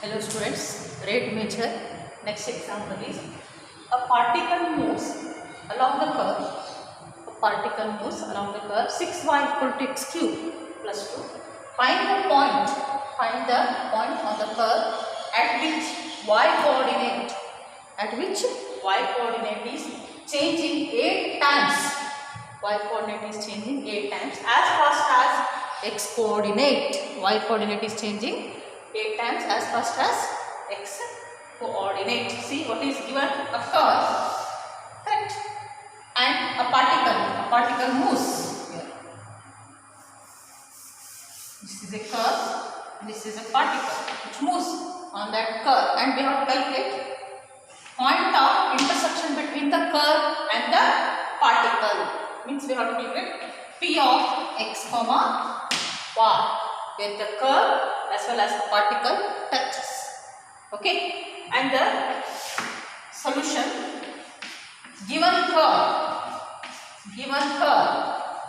Hello students, read major. Next example is a particle moves along the curve. A particle moves along the curve 6y equal to x cube plus 2. Find the point on the curve at which y coordinate is changing 8 times. Y coordinate is changing 8 times as fast as x coordinate. Y coordinate is changing 8 times as fast as x coordinate. See what is given? A curve, correct? And a particle moves here. This is a curve, this is a particle which moves on that curve, and we have to calculate point of intersection between the curve and the particle. Means we have to calculate P of x comma y, where the curve as well as the particle touches. Okay, and the solution: given curve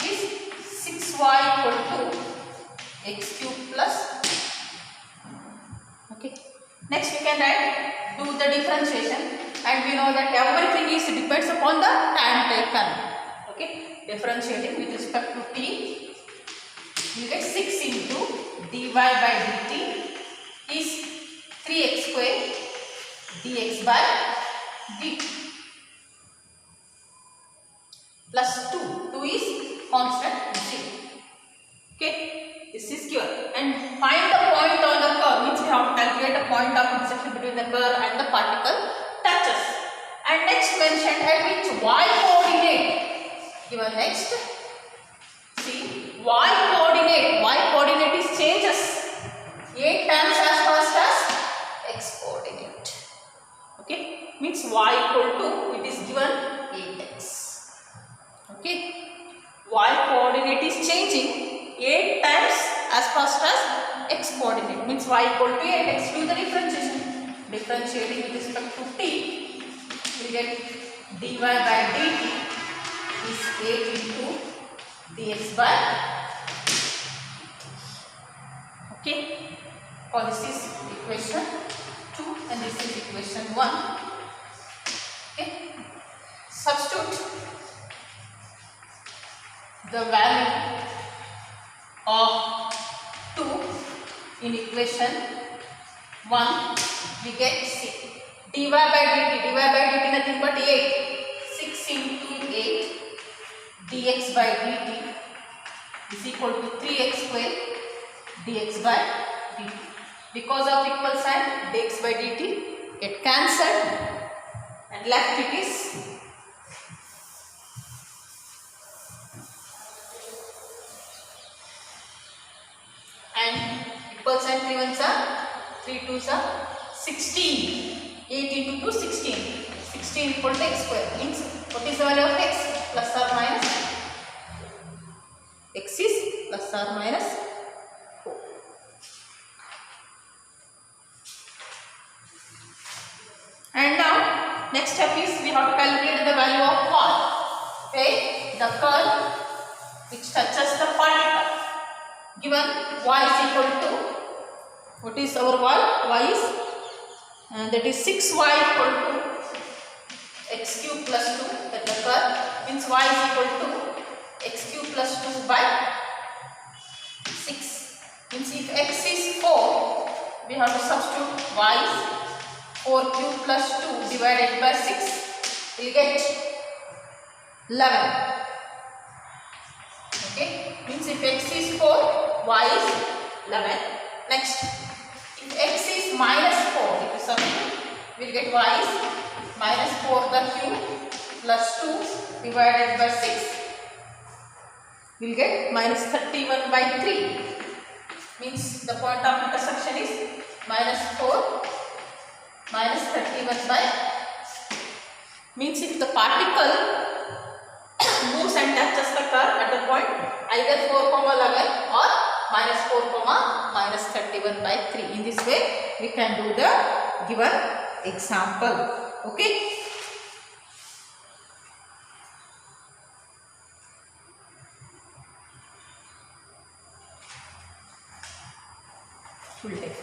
is 6y equal to x cube plus. Okay, next we can do the differentiation, and we know that everything is depends upon the time taken. Okay, differentiating with respect to t, you get 6 into dy by dt is 3x square dx by dt plus 2 is constant 0. Okay, this is given, and find the point on the curve. Means we have to calculate the point of intersection between the curve and the particle touches. And next mentioned at which y coordinate. Given next, see, y coordinate is changes 8 times as fast as x coordinate. Okay, means y equal to, it is given 8x. Okay, y coordinate is changing 8 times as fast as x coordinate. Means y equal to 8x. Do the differentiation. Differentiating with respect to t, we get dy by dt is 8 into dx by. Okay, or this is equation 2 and this is equation 1. Okay, substitute the value of 2 in equation 1. We get dy by dt nothing but 8. 6 into 8 dx by dt is equal to 3x square dx by dt. Because of equal sign, dx by dt get cancelled and left it is and equal sign 3 ones are 3 2s are 16. 8 into 2 16. 16 equal to x square. Means what is the value of x? Plus or minus. X is plus or minus 4. And now next step is we have to calculate the value of y. Okay, the curve which touches the particle. Given y is equal to, what is our y? Y is that is 6y equal to x cube plus 2. That the curve means y is equal to x cube plus 2 by 6. Means if x is 4, we have to substitute y is 4 cube plus 2 divided by 6. We will get 11. Okay, means if x is 4, y is 11. Next, if x is minus 4, if we substitute, we will get y is minus 4 the cube plus 2 divided by 6. We will get minus 31 by 3. Means the point of intersection is minus 4 minus 31 by. Means if the particle moves and touches the curve at the point either 4 comma 11 or minus 4 comma minus 31 by 3. In this way we can do the given example. Okay.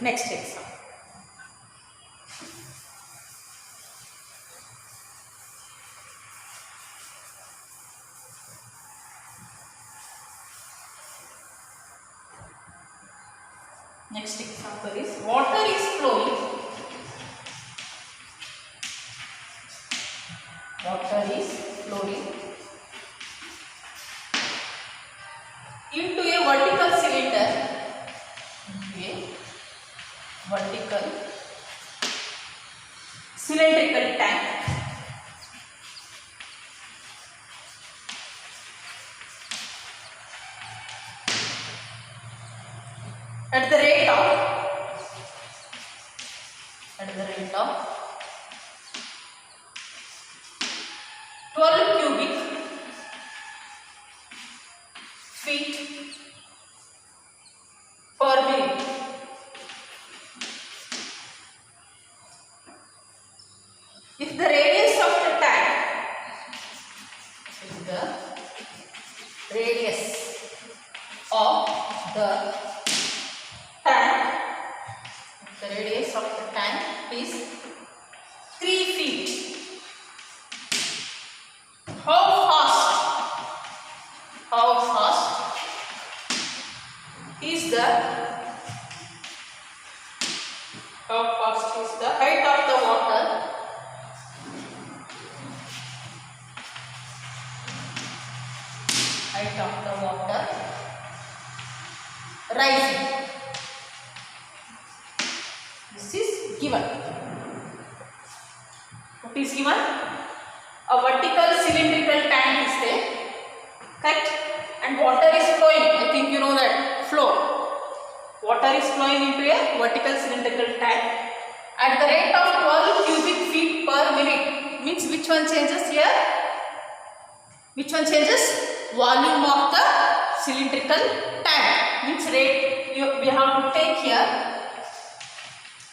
Next example. Next example is water is flowing. Water is flowing into a vertical cylinder. Vertical cylindrical tank. At the rate of 12 cubic feet per minute. If the radius of the tank is 3 feet. How fast is the height of the water rising? This is given. What is given? A vertical cylindrical tank is there, correct? And water is flowing. I think you know that flow. Water is flowing into a vertical cylindrical tank at the rate of 12 cubic feet per minute. Means which one changes here? Which one changes? Volume of the cylindrical tank. Means rate we have to take here.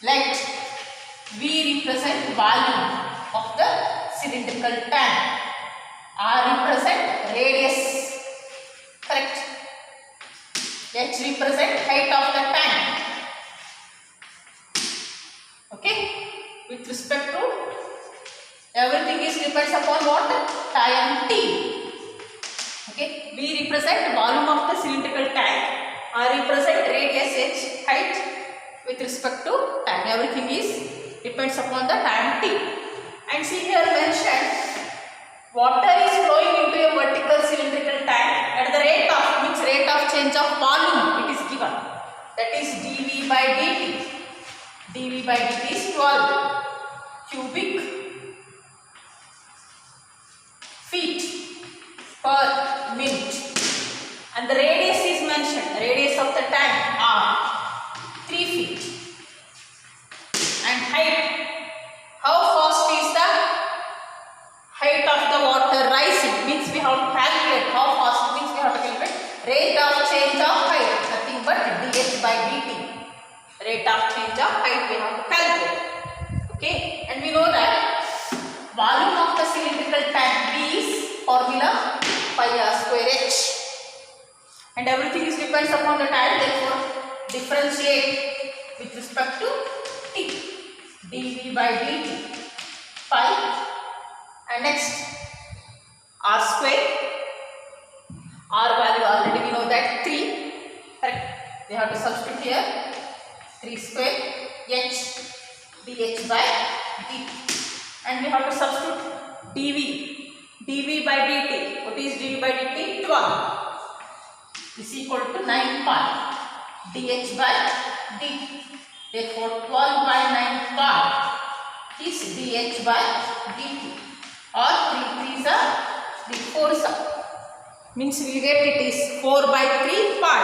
Let V represent volume of the cylindrical tank. R represent radius, correct? H represent height of the tank. Okay? With respect to everything is depends upon what? Time T. Okay? V represent volume of the cylindrical tank. R represent radius, H height. With respect to time, everything is depends upon the time T. And see here mentioned, water is flowing into a vertical cylindrical tank at the rate of change of volume. It is given, that is dV by dt. dV by dt is 12 cubic feet per minute. And the radius is mentioned, radius of the tank R, 3 feet. And height, how fast is the height of the water rising? Means we have to calculate how fast, means we have to calculate rate of change of height, nothing but dH by dt. Rate of change of height we have to calculate. Okay, and we know that volume of the cylindrical tank V is formula pi r square h. And everything is depends upon the time, therefore differentiate with respect to T. dV by dt pi, and next r square. R value already we know that 3, correct? We have to substitute here 3 square h dH by dt, and we have to substitute dV by dt. What is dV by dt? 12 is equal to 9 pi dH by dt. Therefore 12 by 9 pi is dH by dt, or 3 3s are 3 4s are, means we will get it is 4 by 3 pi.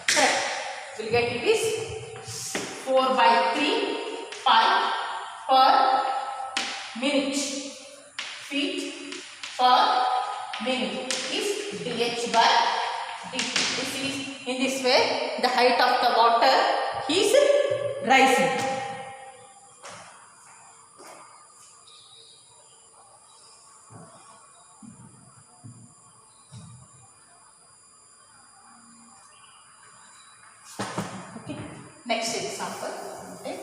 Correct. We will get it is 4 by 3 pi per minute. Feet per minute is dH by dt. This is, in this way the height of the water is rising. Okay. Next example. Take.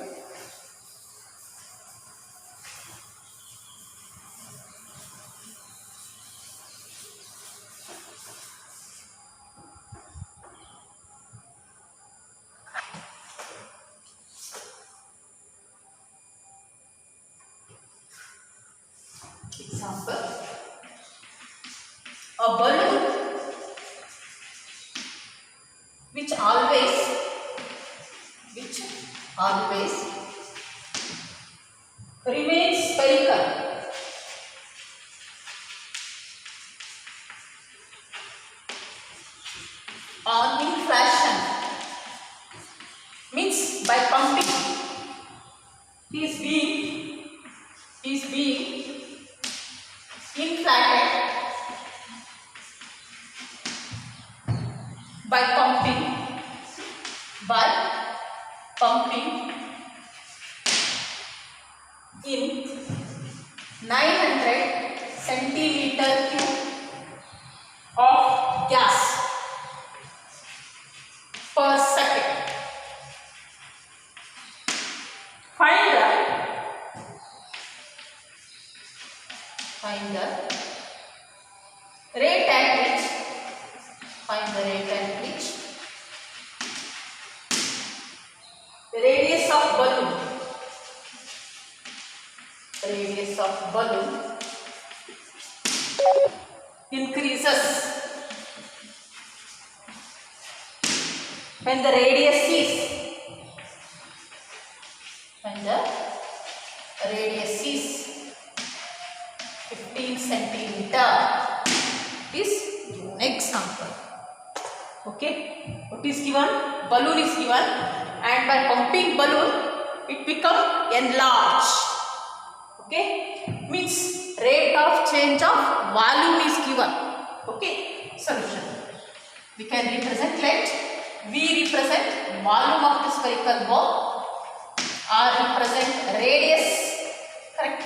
a balloon which always remains spherical on inflation, means by pumping is being inflated by pumping in 900 centimeter cube of gas per second. Find the rate at which the radius of balloon increases when the radius is 15 centimeter. This is an example. Okay, what is given? Balloon is given, and by pumping balloon it become enlarged. Okay, means rate of change of volume is given. Okay, solution we can represent. Let V represent volume of the spherical ball, R represent radius, correct,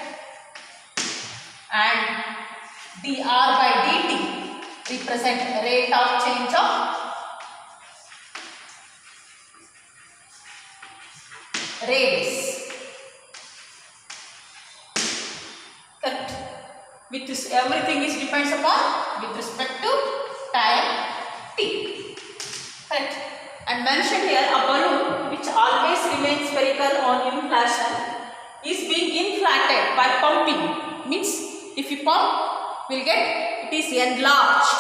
and dr by dt represent rate of change of radius, correct. With this, everything is depends upon with respect to time t, correct. And mentioned here, a balloon which always remains spherical on inflation is being inflated by pumping, means if you pump will get it is enlarged,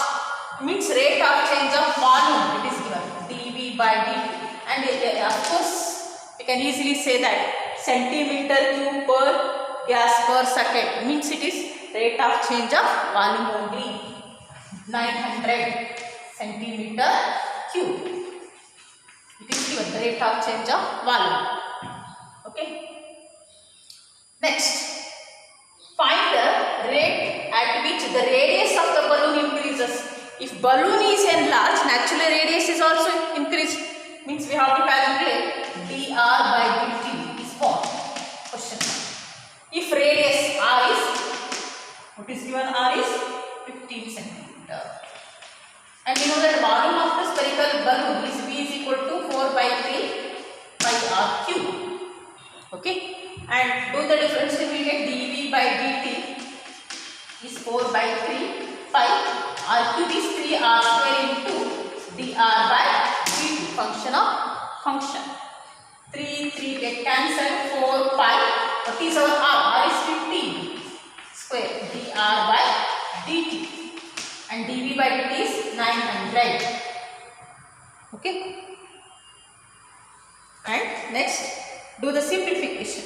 means rate of change of volume it is given dV by dt, and of course you can easily say that centimeter cube per gas per second, means it is rate of change of volume only 900 centimeter cube. It is given the rate of change of volume. Okay. Next, find the rate at which the radius of the balloon increases. If balloon is enlarged, naturally radius is also increased. Means we have to calculate dr by dt is what? Question. If radius r is, what is given, r is 15 centimeter. And we know that volume of the spherical balloon is V is equal to 4 by 3 pi r cube. Okay. And do the difference, we will get dV by dt is 4 by 3 pi r cube is 3 r square into dr by dt, function of function. 3 get cancelled, 4 pi, what is our r? R is 15 square dr by dt, and dV by dt is 900. Okay. And next, do the simplification.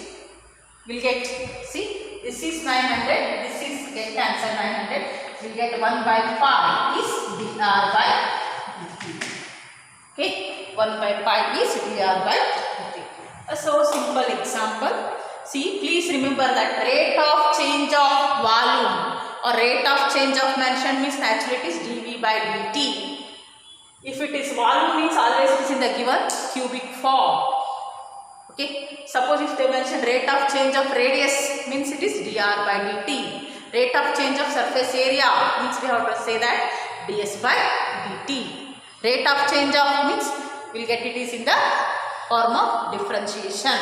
We'll get, see, this is 900, this is get cancelled 900, we'll get 1 by pi is dr by dt. Okay, 1 by pi is dr by dt. So simple example. See, please remember that rate of change of volume or rate of change of motion means naturally it is dV by dt. If it is volume means always it is in the given cubic form. Okay, suppose if they mention rate of change of radius means it is dr by dt. Rate of change of surface area means we have to say that ds by dt. Rate of change of means we will get it is in the form of differentiation.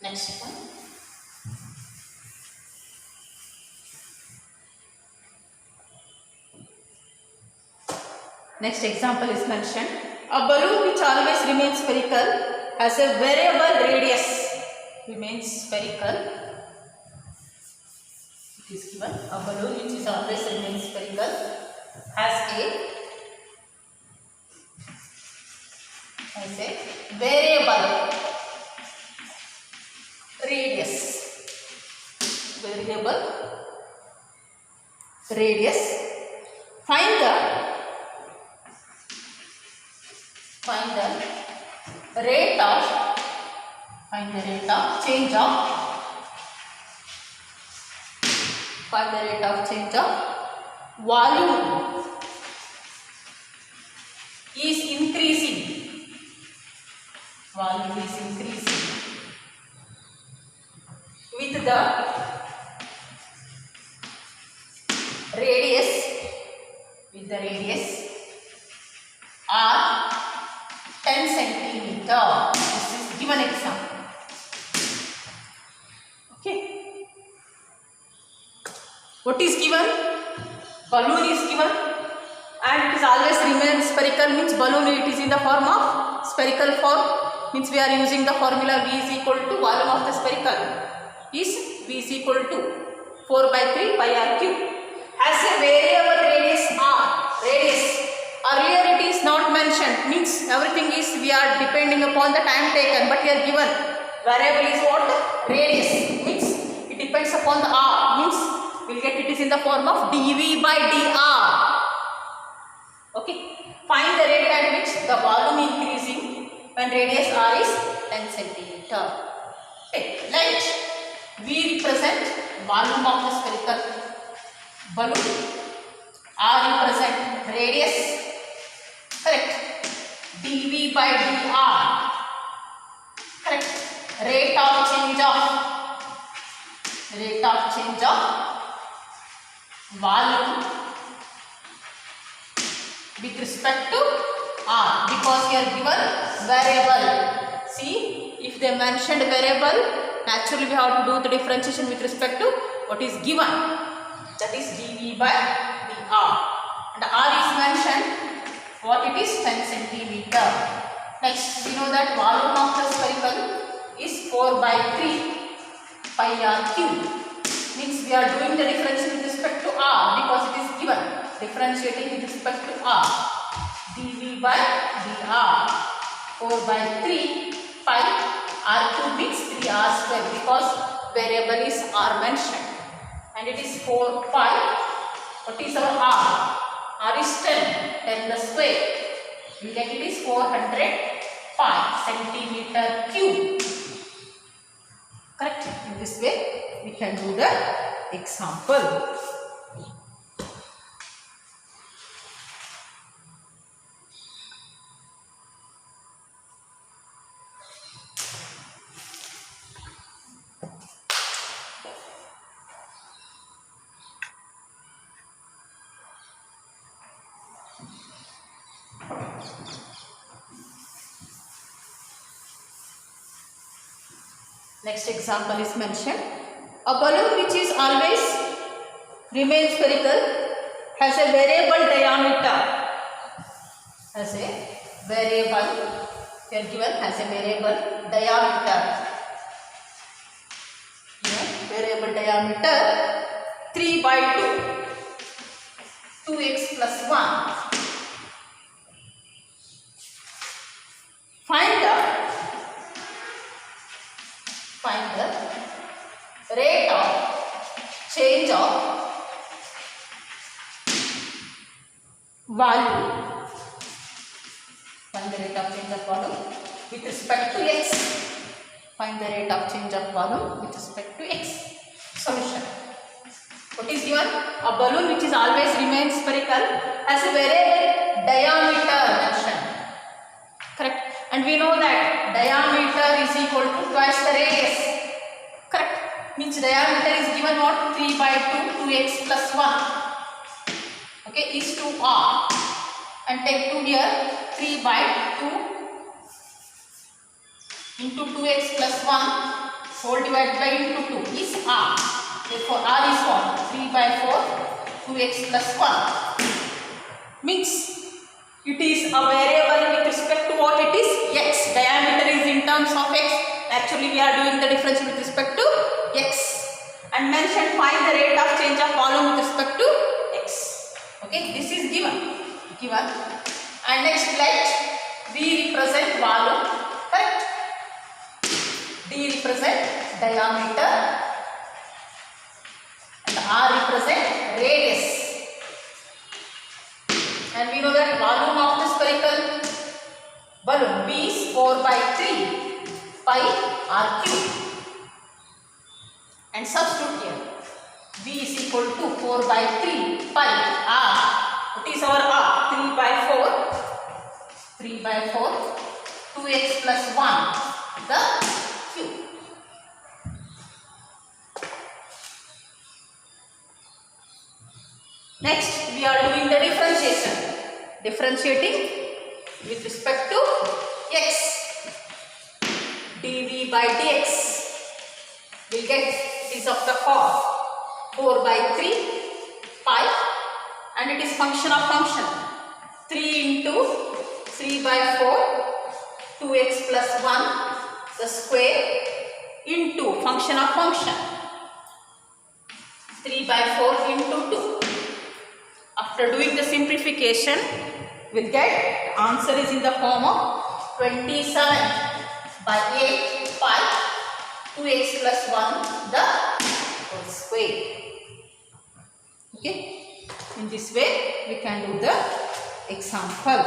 Next one. Next example is mentioned. A balloon which always remains spherical has a variable radius. Remains spherical. It is given. A balloon which is always remains spherical has a variable radius. Variable radius. Find the rate of change of volume is increasing. Volume is increasing with the radius are 10 centimeter. This is given example. Okay. What is given? Balloon is given and it is always remains spherical, means balloon it is in the form of spherical form, means we are using the formula V is equal to volume of the spherical is V is equal to 4 by 3 pi r cube. Has a variable radius r. Radius earlier it is not mentioned, means everything is we are depending upon the time taken, but here given variable is what? Radius, means it depends upon the r, means we'll get it is in the form of dv by dr. Okay, find the rate at which the volume increasing when radius r is 10 centimeter. Okay, let V represent volume of the spherical balloon, r represent radius, correct, dv by dr, correct, rate of change of volume with respect to r, because here given variable. See, if they mentioned variable, naturally we have to do the differentiation with respect to what is given, that is dv by dr, and r is mentioned what it is 10 centimeter. Next, we know that volume of the spherical is 4 by 3 pi r cube, means we are doing the differentiation with respect to r because it is given, differentiating with respect to r, dv by dr, 4 by 3 pi r cube means 3 r square, because variable is r mentioned, and it is 4 pi. What is our r? R is 10 the square, we get it is 400 pi centimeter cube. Correct? In this way we can do the example. Next example is mentioned. A balloon which is always remains spherical has a variable diameter. Has a variable, here given has a variable diameter. Here, variable diameter 3 by 2, 2x plus 1. Find the rate of change of volume. Find the rate of change of volume with respect to x. Find the rate of change of volume with respect to x. Solution. What is given? A balloon which is always remains spherical has a variable diameter mentioned. Correct? And we know that diameter is equal to twice the radius. Correct? Means diameter is given what? 3 by 2, 2x plus 1. Okay, is 2r. And take 2 here, 3 by 2 into 2x plus 1 whole divided by into 2 is r. Therefore, r is what? 3 by 4, 2x plus 1. Means It is a variable with respect to what it is? X. Diameter is in terms of x. Actually, we are doing the difference with respect to x. And mentioned find the rate of change of volume with respect to x. Okay, this is given. And next, let V represent volume, correct? D represent diameter, and R represent radius. And we know that volume of the spherical balloon B is 4 by 3 pi r cube. And substitute here. V is equal to 4 by 3 pi r. What is our r? 3 by 4. 3 by 4. 2x plus 1. The cube. Next, we are doing the differentiation. Differentiating with respect to x. dv by dx will get is of the form 4 by 3 pi, and it is function of function 3 into 3 by 4 2x plus 1 the square into function of function 3 by 4 into 2. After doing the simplification, we'll get answer is in the form of 27 by 8 pi 2x plus 1 the whole square. Okay, in this way we can do the example.